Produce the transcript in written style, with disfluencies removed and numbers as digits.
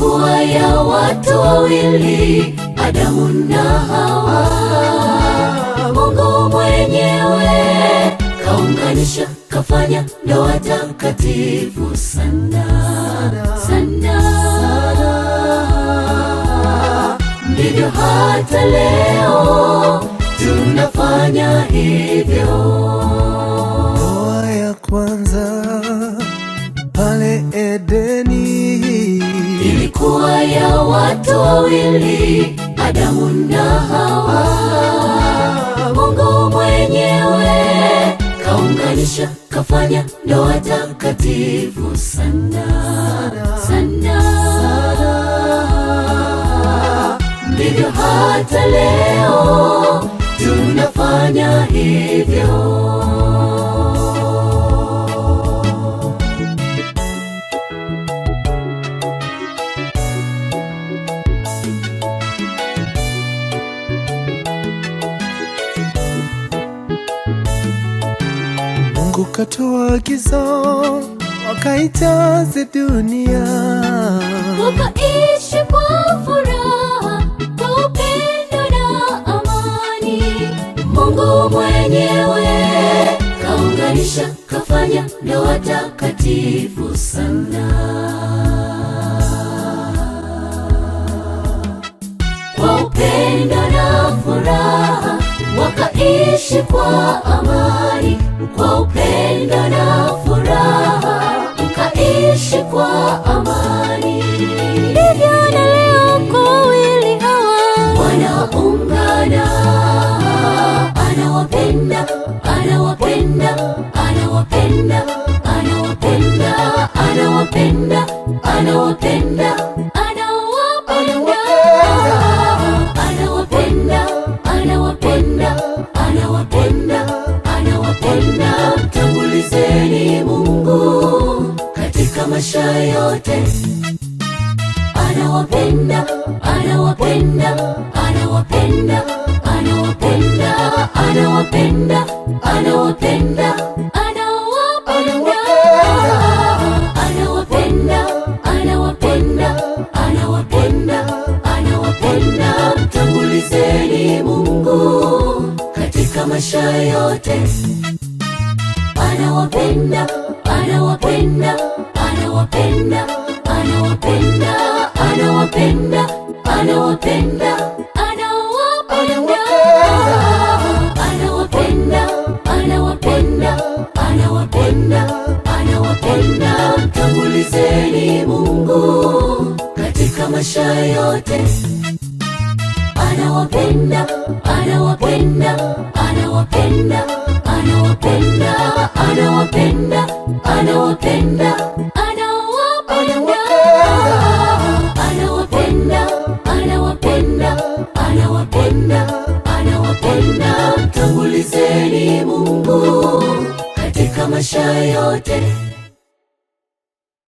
ilikuwa ya watu wawili, Adamu na Hawa. Mungu mwenyewe kaunganisha, kafanya ndoa takatifu sana sana. Ndivyo hata leo tunafanya hivyo. Ndoa ya kwanza pale Edeni ilikuwa ya watu wawili, Adamu na Hawa. Mungu mwenyewe kaunganisha, kafanya ndoa takatifu sana sana. Ndivyo hata leo tunafanya hivyo. Mungu katoa agizo, wakaijaze dunia, wakaishi kwa furaha, kwa upendo na amani. Mungu mwenyewe kaunganisha, kafanya ndoa takatifu sana. Kwa upendo na furaha wakaishi kwa amani. Kwa upendo na furaha wakaishi kwa amani. Ndivyo na leo kwa wawili hawa wanaungana. Anawapenda, anawapenda, anawapenda, anawapenda, anawapenda, anawapenda, anawapenda. Mtangulizeni Mungu katika maisha yote. Anawapenda, anawapenda, anawapenda, anawapenda, anawapenda, anawapenda, anawapenda, anawapenda, anawapenda, anawapenda. Mtangulizeni Mungu katika maisha yote. Anawapenda, anawapenda, anawapenda, anawapenda, anawapenda, anawapenda, anawapenda, anawapenda, anawapenda, anawapenda. Mtangulizeni Mungu katika maisha yote. Anawapenda, anawapenda, anawapenda, anawapenda, anawapenda, anawapenda, anawapenda, anawapenda, anawapenda, anawapenda. Mtangulizeni Mungu katika maisha yote.